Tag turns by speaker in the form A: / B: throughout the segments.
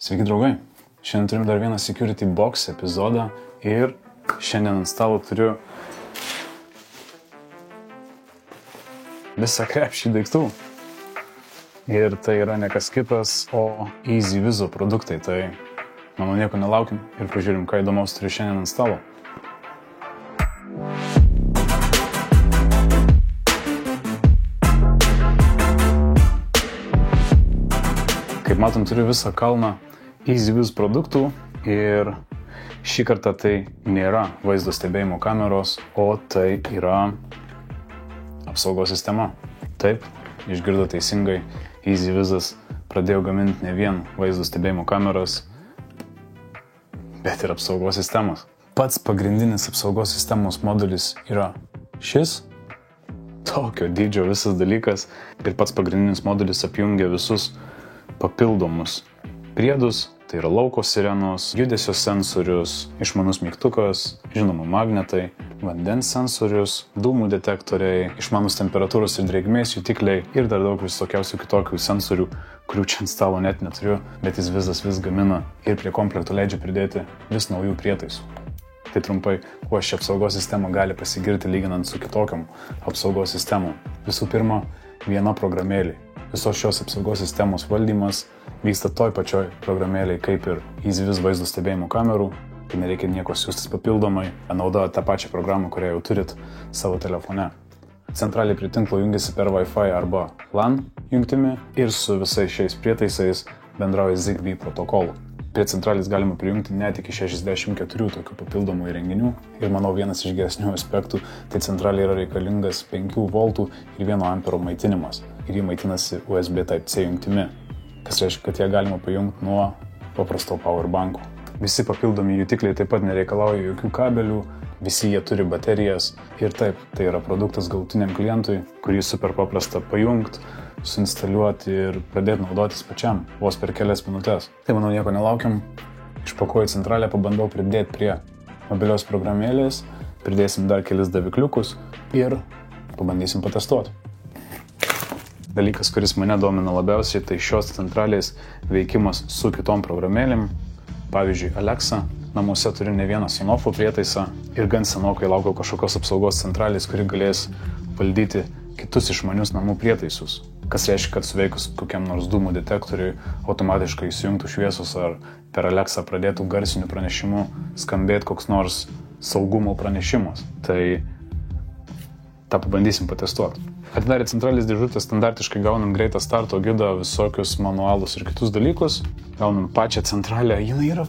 A: Sveiki draugai, šiandien turim dar vieną Security Box epizodą ir šiandien ant stalo turiu visą krepšį daiktų. Ir tai yra ne kas kitas, o EasyViso produktai, tai manau nieko nelaukim ir pažiūrim, ką įdomaus turiu šiandien ant stalo. Kaip matom, turiu visą kalną EasyViso produktų ir šį kartą tai nėra vaizdo stebėjimo kameros, o tai yra apsaugos sistema. Taip, išgirdo teisingai, EasyVisas pradėjo gaminti ne vien vaizdo stebėjimo kameras, bet ir apsaugos sistemos. Pats pagrindinis apsaugos sistemos modulis yra šis, tokio dydžio visas dalykas, ir pats pagrindinis modulis apjungia visus papildomus priedus, tai yra lauko sirenos, judesio sensorius, išmanus mygtukas, žinoma magnetai, vandens sensorius, dūmų detektoriai, išmanus temperatūros ir drėgmės jutikliai ir dar daug visokiausių kitokių sensorių, kurių čia ant stalo net neturiu, bet EasyVisas vis gamina ir prie komplekto leidžia pridėti vis naujų prietaisų. Tai trumpai, kuo ši apsaugos sistema gali pasigirti lyginant su kitokiam apsaugos sistemom. Visų pirma, viena programėlė. Visos šios apsaugos sistemos valdymas vyksta toj pačioj programėlėj kaip ir EasyVis vaizdo stebėjimo kamerų, tai nereikia nieko siųstis papildomai, naudoja tą pačią programą, kurią jau turit savo telefone. Centraliai prie tinklo jungiasi per Wi-Fi arba LAN jungtimi ir su visais šiais prietaisais bendrauja Zigbee protokolu. Prie centralės galima prijungti net iki 64 tokių papildomų įrenginių ir manau vienas iš geresnių aspektų, tai centraliai yra reikalingas 5 V ir 1 A maitinimas ir jį maitinasi USB Type-C jungtimi, kas reiškia, kad ją galima pajungti nuo paprasto powerbanko. Visi papildomi jutikliai taip pat nereikalauja jokių kabelių, visi jie turi baterijas ir taip, tai yra produktas galutiniam klientui, kurį super paprasta pajungti, suinstaliuoti ir pradėti naudotis pačiam, vos per kelias minutės. Tai manau nieko nelaukiam, išpakuoju centralę, pabandau pridėti prie mobilios programėlės, pridėsim dar kelis davikliukus ir pabandysim patestuoti. Dalykas, kuris mane domina labiausiai, tai šios centralės veikimas su kitom programėlėm. Pavyzdžiui, Alexa namuose turi ne vieną Sonoffo prietaisą ir gan senokai laukiau kažkokios apsaugos centralės, kuri galės valdyti kitus išmanius namų prietaisus. Kas reiškia, kad suveikus kokiam nors dūmų detektoriui automatiškai įsijungtų šviesos ar per Alexa pradėtų garsinių pranešimų skambėti koks nors saugumo pranešimas. Tai tą pabandysim patestuoti. Atidarę centralės dėžutę standartiškai gaunam greitą starto gidą, visokius manualus ir kitus dalykus. Gaunam pačią centralę, jinai yra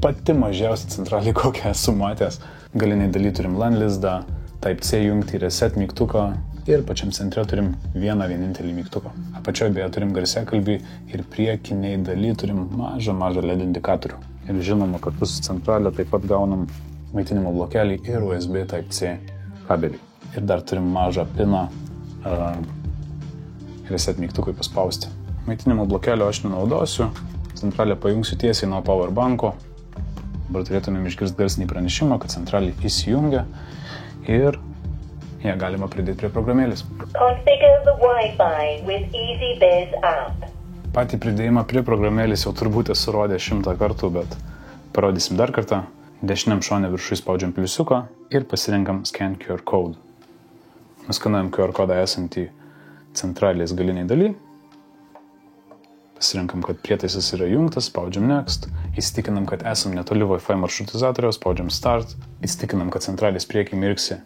A: pati mažiausia centralė, kokią esu matęs. Galiniai daly turim LAN lizdą, Type-C jungtį, reset mygtuką ir pačiam centre turim vienintelį mygtuką. Apačioje beje turim garsiakalbį ir priekiniai daly turim mažą LED indikatorių. Ir žinoma, kartu su centralė taip pat gaunam maitinimo blokelį ir USB Type-C kabelį. Ir dar turim mažą piną reset mygtukui paspausti. Maitinimo blokelio aš nenaudosiu, centralę pajungsiu tiesiai nuo powerbanko. Dabar turėtumėm išgirsti garsinį pranešimą, kad centralė įsijungia ir ją galima pridėti prie programėlės.
B: Configure the Wi-Fi with EasyVis app.
A: Patį pridėjimą prie programėlės jau turbūt esu rodęs 100 kartų, bet parodysim dar kartą. Dešiniam šone viršui spaudžiam pliusiuką ir pasirenkam Scan QR Code. Nuskanuojam QR kodą esantį centralės galiniai daly. Pasirenkam, kad prietaisas yra jungtas, spaudžiam Next. Įsitikinam, kad esam netoli Wi-Fi maršrutizatoriaus, spaudžiam Start. Įsitikinam, kad centralės priekį mirksi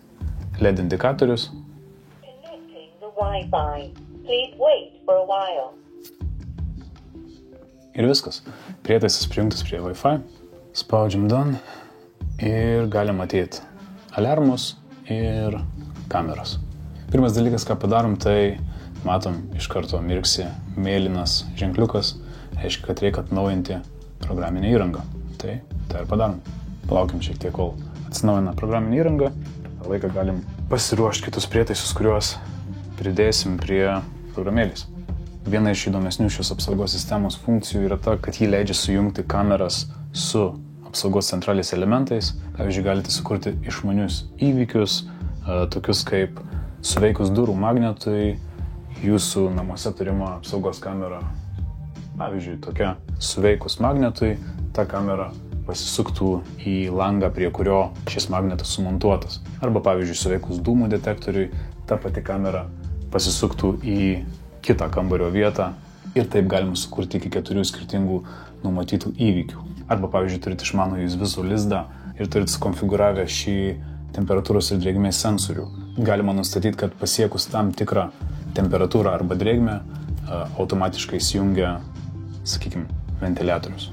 A: LED indikatorius.
B: Connecting the Wi-Fi. Please wait for a while.
A: Ir viskas. Prietaisas prijungtas prie Wi-Fi. Spaudžiam Done ir galim matyti aliarmus ir kameras. Pirmas dalykas, ką padarom, tai matom iš karto mirksi mėlynas ženkliukas, reiškia, kad reikia atnaujinti programinę įrangą. Tai ir padarom. Palaukim šiek tiek, kol atsinaujina programinę įrangą. Tą laiką galim pasiruošti kitus prietaisus, kuriuos pridėsim prie programėlės. Viena iš įdomesnių šios apsaugos sistemos funkcijų yra ta, kad ji leidžia sujungti kameras su apsaugos centralės elementais. Pavyzdžiui, galite sukurti išmanius įvykius, tokius kaip suveikus durų magnetui, jūsų namuose turima apsaugos kamera, pavyzdžiui, tokia suveikus magnetui, ta kamera pasisuktų į langą, prie kurio šis magnetas sumontuotas. Arba, pavyzdžiui, suveikus dūmų detektoriui, ta pati kamera pasisuktų į kitą kambario vietą ir taip galima sukurti iki 4 skirtingų numatytų įvykių. Arba, pavyzdžiui, turit išmanųjį vizų lizdą ir turit sukonfigūravę šį temperatūros ir drėgmės sensorių. Galima nustatyti, kad pasiekus tam tikrą temperatūrą arba drėgmę automatiškai įsijungia, sakykime, ventiliatorius.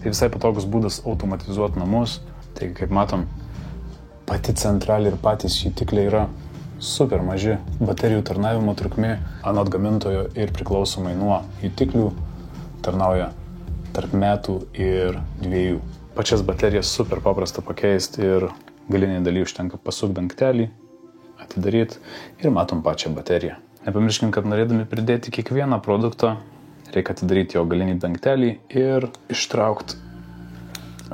A: Tai visai patogus būdas automatizuoti namus. Tai kaip matom, pati centralė ir patys jutikliai yra super maži. Baterijų tarnavimo trukmė anot gamintojo ir priklausomai nuo jutiklių tarnauja tarp metų ir 2. Pačias baterijas super paprasta pakeisti ir galiniai daly užtenka pasukti dangtelį, atidaryti ir matom pačią bateriją. Nepamirškim, kad norėdami pridėti kiekvieną produktą, reikia atidaryti jo galinį dangtelį ir ištraukti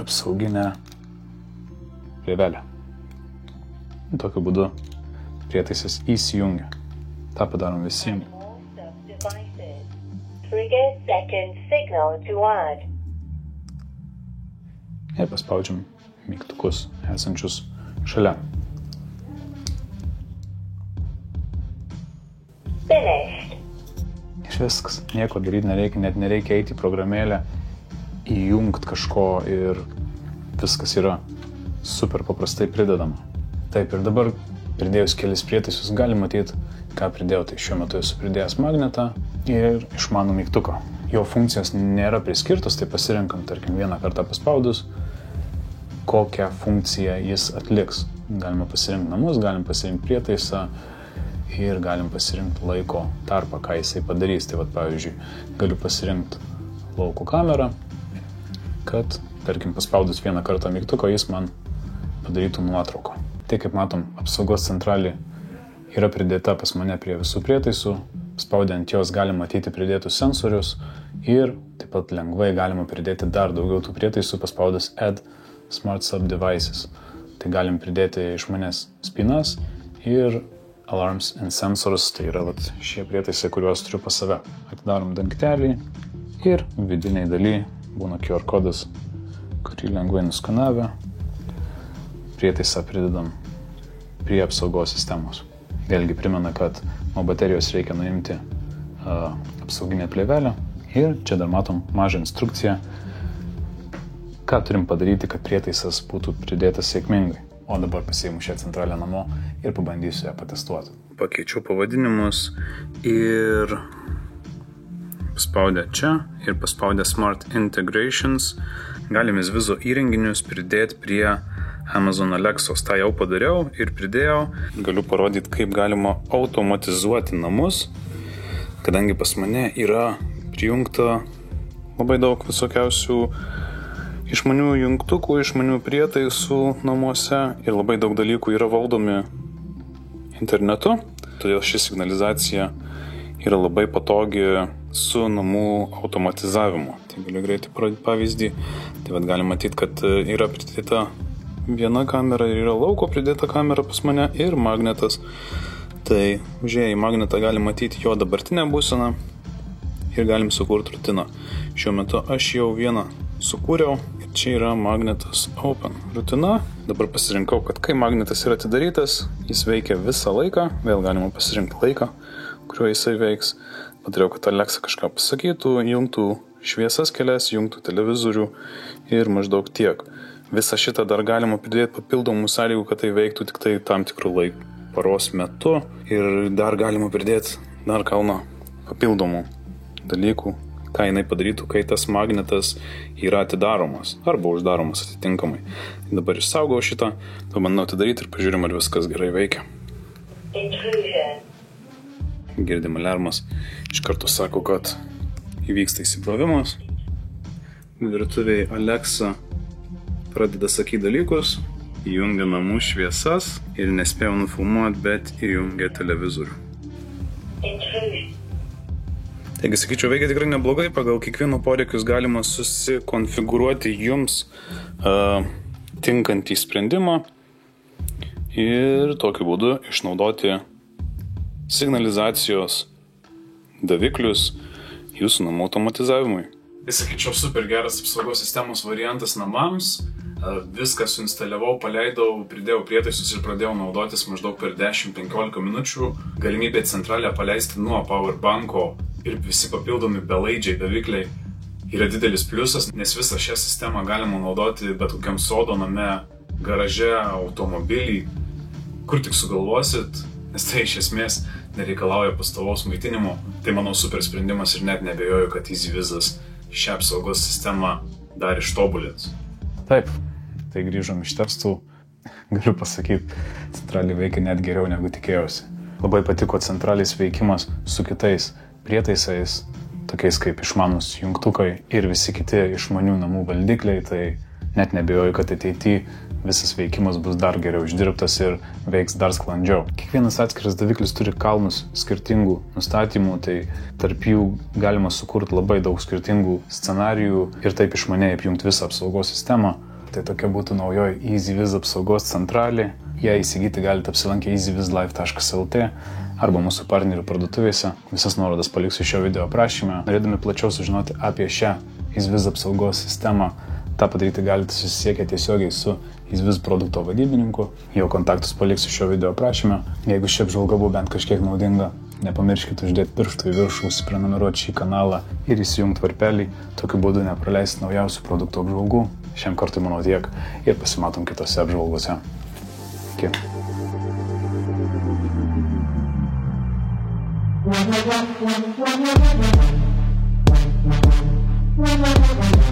A: apsauginę plėvelę. Tokiu būdu prietaisas įsijungia. Ta padarom visiems. Ir paspaudžiam mygtukus esančius šalia. Ir viskas. Nieko daryti nereikia, net nereikia eiti į programėlę, įjungti kažko ir viskas yra super paprastai pridedama. Taip, ir dabar pridėjus kelis prietaisus gali matyti, ką pridėjau. Tai šiuo metu esu pridėjęs magnetą ir išmanų mygtuką. Jo funkcijos nėra priskirtos, tai pasirenkam, tarkim, vieną kartą paspaudus, kokią funkciją jis atliks. Galima pasirinkti namus, galim pasirinkti prietaisą ir galim pasirinkti laiko tarpą, ką jisai padarys. Tai vat, pavyzdžiui, galiu pasirinkti lauko kamerą, kad, tarkim, paspaudus vieną kartą mygtuką, jis man padarytų nuotrauką. Tai, kaip matom, apsaugos centralė yra pridėta pas mane prie visų prietaisų. Spaudžiant jos galima matyti pridėtus sensorius ir taip pat lengvai galima pridėti dar daugiau tų prietaisų paspaudus Add Smart Sub Devices. Tai galim pridėti išmanes spynas ir Alarms and Sensors, tai yra vat, šie prietaisai, kuriuos turiu pas save. Atidarom dangtelį ir vidiniai daly būna QR kodas, kurį lengvai nuskanavę. Prietaisą pridedam prie apsaugos sistemos. Vėlgi primena, kad nuo baterijos reikia nuimti apsauginę plėvelę ir čia dar matom mažą instrukciją, ką turim padaryti, kad prietaisas būtų pridėtas sėkmingai. O dabar pasiimu šią centralę namo ir pabandysiu ją patestuoti. Pakeičiau pavadinimus ir paspaudę čia ir paspaudę Smart Integrations galimės vizo įrenginius pridėti prie Amazon Alexos. Ta jau padariau ir pridėjau. Galiu parodyti, kaip galima automatizuoti namus, kadangi pas mane yra prijungta labai daug visokiausių išmanių jungtukų, išmanių prietaisų namuose ir labai daug dalykų yra valdomi internetu. Todėl ši signalizacija yra labai patogi su namų automatizavimu. Tai galiu greitai parodyti pavyzdį. Tai vat galim matyti, kad yra pridėta viena kamera ir yra lauko pridėta kamera pas mane ir magnetas. Tai užėję į magnetą galim matyti jo dabartinę būseną ir galim sukurti rutiną. Šiuo metu aš jau vieną sukūriau ir čia yra magnetas Open rutina. Dabar pasirinkau, kad kai magnetas yra atidarytas, jis veikia visą laiką. Vėl galima pasirinkti laiką, kuriuo jisai veiks. Padariau, kad Alexa kažką pasakytų, jungtų šviesas kelias, jungtų televizorių ir maždaug tiek. Visą šitą dar galima pridėti papildomų sąlygų, kad tai veiktų tik tai tam tikrų laikų paros metu. Ir dar galima pridėti dar kalną papildomų dalykų, ką jinai padarytų, kai tas magnetas yra atidaromas arba uždaromas atitinkamai. Dabar išsaugau šitą, pabandau atidaryti ir pažiūrim, ar viskas gerai veikia. Girdim alarmas. Iš karto sako, kad įvyksta įsibrovimas. Virtuvėje Alexa pradeda sakyti dalykus, įjungia namų šviesas ir nespėjau nufilmuoti, bet įjungia televizorių. Taigi, sakyčiau, veikia tikrai neblogai, pagal kiekvieno poreikius galima susikonfigūruoti jums tinkantį sprendimą ir tokiu būdu išnaudoti signalizacijos daviklius jūsų namų automatizavimui. sakyčiau, super geras apsaugos sistemos variantas namams. Viską suinstaliavau, paleidau, pridėjau prietaisus ir pradėjau naudotis maždaug per 10-15 minučių. Galimybė centralę paleisti nuo powerbanko ir visi papildomi belaidžiai, bevikliai yra didelis pliusas, nes visą šią sistemą galima naudoti bet kokiam sodo name, garaže, automobilį, kur tik sugalvosit, nes tai iš esmės nereikalauja pastovaus maitinimo. Tai manau super sprendimas ir net nebejoju, kad EasyVizas šią apsaugos sistemą dar ištobulins. Taip, tai grįžom iš testų. Galiu pasakyti, centraliai veikia net geriau negu tikėjausi. Labai patiko centraliais veikimas su kitais prietaisais, tokiais kaip išmanus jungtukai ir visi kiti išmanių namų valdikliai, tai net nebejoju, kad ateityje visas veikimas bus dar geriau išdirbtas ir veiks dar sklandžiau. Kiekvienas atskiras daviklis turi kalnus skirtingų nustatymų, tai tarp jų galima sukurti labai daug skirtingų scenarijų ir taip išmaniai apjungti visą apsaugos sistemą. Tai tokia būtų naujoji EasyViz apsaugos centralė. Ją įsigyti galite apsilankę easywizlife.lt arba mūsų partnerių parduotuvėse. Visas nuorodas paliksiu šio video aprašyme. Norėdami plačiau sužinoti apie šią EasyViz apsaugos sistemą, tą padaryti galite susisiekę tiesiogiai su EasyViz produkto vadybininku. Jo kontaktus paliksiu šio video aprašyme. Jeigu ši apžvalga buvo bent kažkiek naudinga, nepamirškite uždėti pirštų į viršų, užsiprenumeruoti šį kanalą ir įsijungti varpelį. Tokiu būdu nepraleisti naujausių produktų apžvalgų. Šiam kartui manau tiek ir pasimatom kitose apžvalgose. Iki.
C: Thank you.